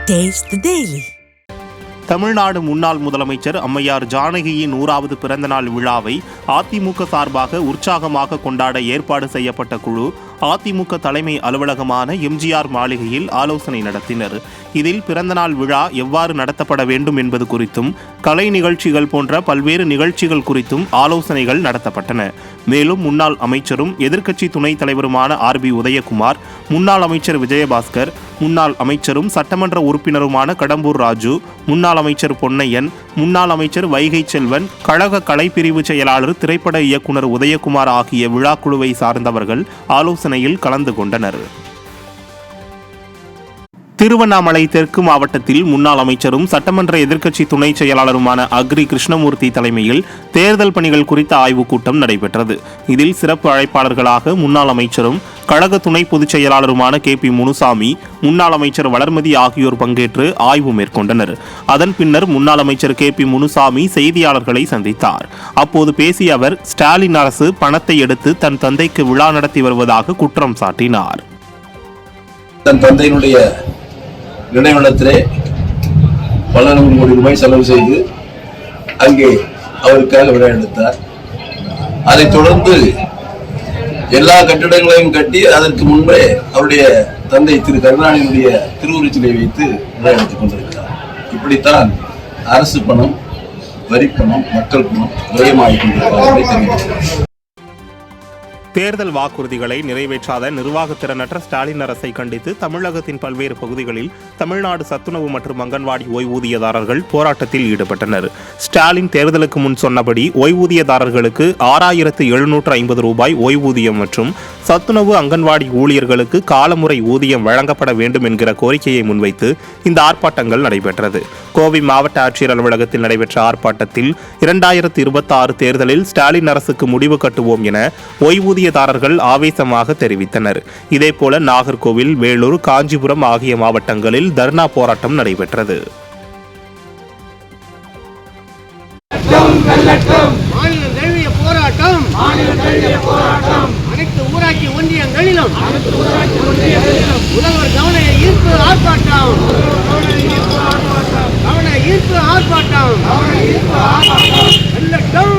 Taste the Daily. Tamil Nadu முன்னாள் முதலமைச்சர் அம்மையார் ஜானகியின் 100வது பிறந்தநாள் விழாவை அதிமுக சார்பாக உற்சாகமாக கொண்டாட ஏற்பாடு செய்யப்பட்ட குழு அதிமுக தலைமை அலுவலகமான எம்ஜிஆர் மாளிகையில் ஆலோசனை நடத்தினர். இதில் பிறந்தநாள் விழா எவ்வாறு நடத்தப்பட வேண்டும் என்பது குறித்தும் கலை நிகழ்ச்சிகள் போன்ற பல்வேறு நிகழ்ச்சிகள் குறித்தும் ஆலோசனைகள் நடத்தப்பட்டன. மேலும் முன்னாள் அமைச்சரும் எதிர்க்கட்சி துணைத் தலைவருமான ஆர்.பி. உதயகுமார், முன்னாள் அமைச்சர் விஜயபாஸ்கர், முன்னாள் அமைச்சரும் சட்டமன்ற உறுப்பினருமான கடம்பூர் ராஜு, முன்னாள் அமைச்சர் பொன்னையன், முன்னாள் அமைச்சர் வைகை செல்வன், கழக கலைப்பிரிவு செயலாளர் திரைப்பட இயக்குனர் உதயகுமார் ஆகிய விழாக்குழுவை சார்ந்தவர்கள் ஆலோசனையில் கலந்து கொண்டனர். திருவண்ணாமலை தெற்கு மாவட்டத்தில் முன்னாள் அமைச்சரும் சட்டமன்ற எதிர்க்கட்சி துணை செயலாளருமான அக்ரி கிருஷ்ணமூர்த்தி தலைமையில் தேர்தல் பணிகள் குறித்த ஆய்வுக் கூட்டம் நடைபெற்றது. இதில் சிறப்பு அழைப்பாளர்களாக முன்னாள் அமைச்சரும் கழக துணை பொதுச் செயலாளருமான கே.பி. முனுசாமி, முன்னாள் அமைச்சர் வளர்மதி ஆகியோர் பங்கேற்று ஆய்வு மேற்கொண்டனர். அதன் பின்னர் முன்னாள் அமைச்சர் கே.பி. முனுசாமி செய்தியாளர்களை சந்தித்தார். அப்போது பேசிய அவர், ஸ்டாலின் அரசு பணத்தை எடுத்து தன் தந்தைக்கு விழா நடத்தி வருவதாக குற்றம் சாட்டினார். தன் தந்தையினுடைய நினைவிடத்திலே பல நூறு கோடி ரூபாய் செலவு செய்து அங்கே அவருக்காக விழா எடுத்தார். அதைத் தொடர்ந்து எல்லா கட்டிடங்களையும் கட்டி அதற்கு முன்பே அவருடைய தந்தை திரு கருணாநிதியுடைய திருவுருச்சிலை வைத்து விழா எடுத்துக் கொண்டிருக்கிறார். இப்படித்தான் அரசு பணம், வரிப்பணம், மக்கள் பணம் விரயமாகிக் கொண்டிருக்கிறார். தேர்தல் வாக்குறுதிகளை நிறைவேற்றாத நிர்வாகத்திறனற்ற ஸ்டாலின் அரசை கண்டித்து தமிழகத்தின் பல்வேறு பகுதிகளில் தமிழ்நாடு சத்துணவு மற்றும் அங்கன்வாடி ஓய்வூதியதாரர்கள் போராட்டத்தில் ஈடுபட்டனர். ஸ்டாலின் தேர்தலுக்கு முன் சொன்னபடி ஓய்வூதியதாரர்களுக்கு 6,750 ரூபாய் ஓய்வூதியம் மற்றும் சத்துணவு அங்கன்வாடி ஊழியர்களுக்கு காலமுறை ஊதியம் வழங்கப்பட வேண்டும் என்கிற கோரிக்கையை முன்வைத்து இந்த ஆர்ப்பாட்டங்கள் நடைபெற்றது. கோவை மாவட்ட ஆட்சியர் அலுவலகத்தில் நடைபெற்ற ஆர்ப்பாட்டத்தில் 2026 தேர்தலில் ஸ்டாலின் அரசுக்கு முடிவு கட்டுவோம் என ஓய்வூதியதாரர்கள் ஆவேசமாக தெரிவித்தனர். இதேபோல நாகர்கோவில், வேலூர், காஞ்சிபுரம் ஆகிய மாவட்டங்களில் தர்ணா போராட்டம் நடைபெற்றது. அனைத்து ஊராட்சி ஒன்றியங்களிலும் முதல்வர் கவன ஈர்ப்பு ஆர்ப்பாட்டம், கவன ஈர்ப்பு ஆர்ப்பாட்டம், வெல்லட்டும்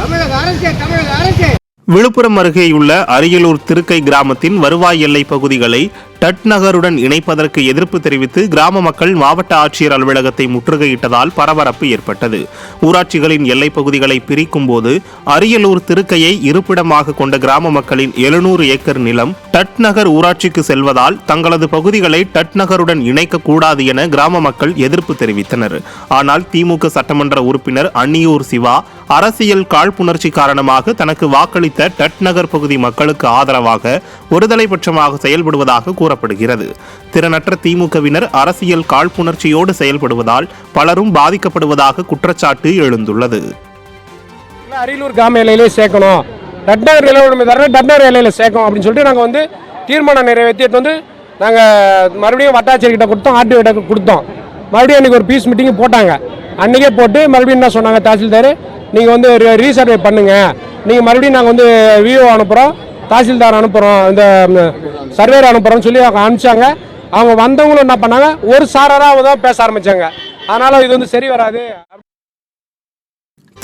தமிழக அரசே, தமிழக அரசே. விழுப்புரம் அருகேயுள்ள அரியலூர் திருக்கை கிராமத்தின் வருவாய் எல்லை பகுதிகளை டட் நகருடன் இணைப்பதற்கு எதிர்ப்பு தெரிவித்து கிராம மக்கள் மாவட்ட ஆட்சியர் அலுவலகத்தை முற்றுகையிட்டதால் பரபரப்பு ஏற்பட்டது. ஊராட்சிகளின் எல்லைப் பகுதிகளை பிரிக்கும் போது அரியலூர் திருக்கையை இருப்பிடமாக கொண்ட கிராம மக்களின் 700 ஏக்கர் நிலம் டட் நகர் ஊராட்சிக்கு செல்வதால் தங்களது பகுதிகளை டட் நகருடன் இணைக்கக்கூடாது என கிராம மக்கள் எதிர்ப்பு தெரிவித்தனர். ஆனால் திமுக சட்டமன்ற உறுப்பினர் அன்னியூர் சிவா அரசியல் காழ்ப்புணர்ச்சி காரணமாக தனக்கு வாக்களித்த டட் நகர் பகுதி மக்களுக்கு ஆதரவாக ஒருதலைபட்சமாக செயல்படுவதாக கூறப்படுகிறது. திறனற்ற திமுகவினர் அரசியல் காழ்ப்புணர்ச்சியோடு செயல்படுவதால் பலரும் பாதிக்கப்படுவதாக குற்றச்சாட்டு எழுந்துள்ளது. அரியலூர் கிராம எல்லையிலே சேர்க்கணும், டட்நகர் எல்லையில சேர்க்கணும் அப்படின்னு சொல்லிட்டு நாங்கள் வந்து தீர்மானம் நிறைவேற்றி நாங்கள் மறுபடியும் வட்டாட்சியர் கிட்ட கொடுத்தோம், ஆர்டிஓ கிட்ட கொடுத்தோம். மறுபடியும் அன்றைக்கி ஒரு பீஸ் மீட்டிங் போட்டாங்க. அன்றைக்கே போட்டு மறுபடியும் என்ன சொன்னாங்க, தாசில்தார் நீங்கள் வந்து ரீசர்வே பண்ணுங்கள், நீங்கள் மறுபடியும் நாங்கள் வந்து விஓ அனுப்புகிறோம், தாசில்தார் அனுப்புகிறோம், இந்த சர்வேர் அனுப்புகிறோம்னு சொல்லி அவங்க அனுப்பிச்சாங்க. அவங்க வந்தவங்களும் என்ன பண்ணாங்க, ஒரு சாராராக தான் பேச ஆரம்பித்தாங்க. அதனால் இது வந்து சரி வராது.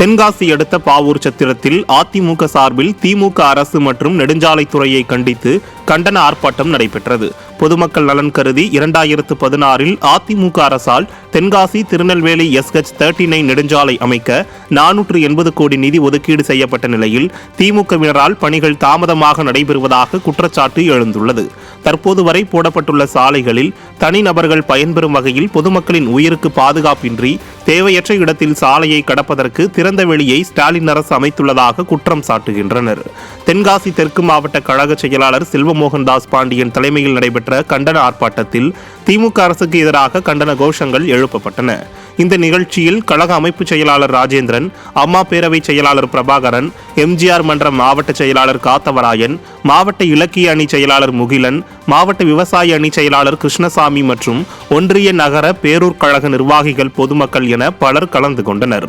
தென்காசி அடுத்த பாவூர் சத்திரத்தில் அதிமுக சார்பில் திமுக அரசு மற்றும் நெடுஞ்சாலைத்துறையை கண்டித்து கண்டன ஆர்ப்பாட்டம் நடைபெற்றது. பொதுமக்கள் நலன் கருதி 2016 அதிமுக அரசால் தென்காசி திருநெல்வேலி SH39 நெடுஞ்சாலை அமைக்க 480 கோடி நிதி ஒதுக்கீடு செய்யப்பட்ட நிலையில் திமுகவினரால் பணிகள் தாமதமாக நடைபெறுவதாக குற்றச்சாட்டு எழுந்துள்ளது. தற்போது வரை போடப்பட்டுள்ள சாலைகளில் தனிநபர்கள் பயன்பெறும் வகையில் பொதுமக்களின் உயிருக்கு பாதுகாப்பின்றி தேவையற்ற இடத்தில் சாலையை கடப்பதற்கு திறந்த வெளியை ஸ்டாலின் அரசு அமைத்துள்ளதாக குற்றம் சாட்டுகின்றனர். தென்காசி தெற்கு மாவட்ட கழக செயலாளர் செல்வமோகன் தாஸ் பாண்டியன் தலைமையில் நடைபெற்ற கண்டன ஆர்ப்பாட்டத்தில் திமுக அரசுக்கு எதிராக கண்டன கோஷங்கள் எழுப்பப்பட்டன. இந்த நிகழ்ச்சியில் கழக அமைப்பு செயலாளர் ராஜேந்திரன், அம்மா பேரவை செயலாளர் பிரபாகரன், எம்ஜிஆர் மன்ற மாவட்ட செயலாளர் காத்தவராயன், மாவட்ட இலக்கிய அணி செயலாளர் முகிலன், மாவட்ட விவசாய அணி செயலாளர் கிருஷ்ணசாமி மற்றும் ஒன்றிய நகர பேரூர் கழக நிர்வாகிகள், பொதுமக்கள் என பலர் கலந்து கொண்டனர்.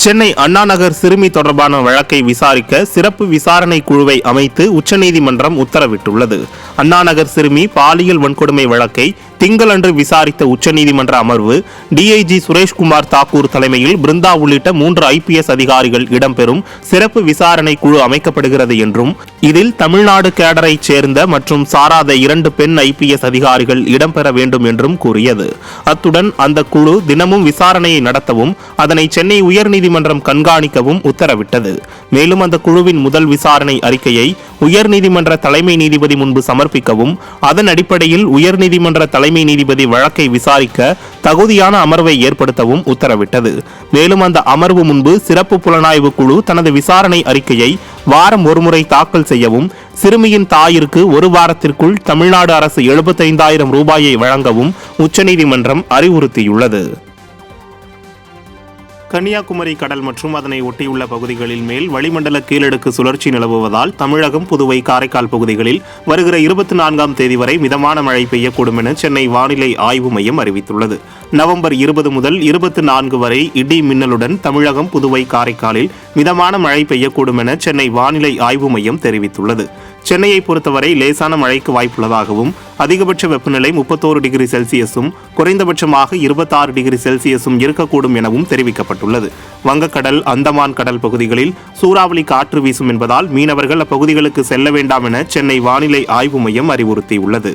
சென்னை அண்ணா நகர் சிறுமி தொடர்பான வழக்கை விசாரிக்க சிறப்பு விசாரணை குழுவை அமைத்து உச்சநீதிமன்றம் உத்தரவிட்டுள்ளது. அண்ணா நகர் சிறுமி பாலியல் வன்கொடுமை வழக்கை திங்களன்று விசாரித்த உச்சநீதிமன்ற அமர்வு டிஐஜி சுரேஷ்குமார் தாக்கூர் தலைமையில் பிருந்தா உள்ளிட்ட 3 IPS அதிகாரிகள் இடம்பெறும் சிறப்பு விசாரணை குழு அமைக்கப்படுகிறது என்றும் இதில் தமிழ்நாடு கேடரை சேர்ந்த மற்றும் சாராத 2 பெண் IPS அதிகாரிகள் இடம்பெற வேண்டும் என்றும் கூறியது. அத்துடன் அந்த குழு தினமும் விசாரணையை நடத்தவும் அதனை சென்னை உயர்நீதிமன்றம் கண்காணிக்கவும் உத்தரவிட்டது. மேலும் அந்த குழுவின் முதல் விசாரணை அறிக்கையை உயர்நீதிமன்ற தலைமை நீதிபதி முன்பு சமர்ப்பிக்கவும் அதன் அடிப்படையில் உயர்நீதிமன்ற தலைமை நீதிபதி வழக்கை விசாரிக்க தகுதியான அமர்வை ஏற்படுத்தவும் உத்தரவிட்டது. மேலும் அந்த அமர்வு முன்பு சிறப்பு புலனாய்வு குழு தனது விசாரணை அறிக்கையை வாரம் ஒருமுறை தாக்கல் செய்யவும், சிறுமியின் தாயிற்கு 1 வாரத்திற்குள் தமிழ்நாடு அரசு 75,000 ரூபாயை வழங்கவும் உச்சநீதிமன்றம் அறிவுறுத்தியுள்ளது. கன்னியாகுமரி கடல் மற்றும் அதனை ஒட்டியுள்ள பகுதிகளில் மேல் வளிமண்டல கீழடுக்கு சுழற்சி நிலவுவதால் தமிழகம், புதுவை, காரைக்கால் பகுதிகளில் வருகிற 24ஆம் தேதி வரை மிதமான மழை பெய்யக்கூடும் என சென்னை வானிலை ஆய்வு மையம் அறிவித்துள்ளது. நவம்பர் 20 முதல் 24 வரை இடி மின்னலுடன் தமிழகம், புதுவை, காரைக்காலில் மிதமான மழை பெய்யக்கூடும் என சென்னை வானிலை ஆய்வு மையம் தெரிவித்துள்ளது. சென்னையை பொறுத்தவரை லேசான மழைக்கு வாய்ப்புள்ளதாகவும் அதிகபட்ச வெப்பநிலை 31 டிகிரி செல்சியஸும் குறைந்தபட்சமாக 26 டிகிரி செல்சியஸும் இருக்கக்கூடும் எனவும் தெரிவிக்கப்பட்டுள்ளது. வங்கக்கடல், அந்தமான் கடல் பகுதிகளில் சூறாவளி காற்று வீசும் என்பதால் மீனவர்கள் அப்பகுதிகளுக்கு செல்ல வேண்டாம் என சென்னை வானிலை ஆய்வு மையம் அறிவுறுத்தியுள்ளது.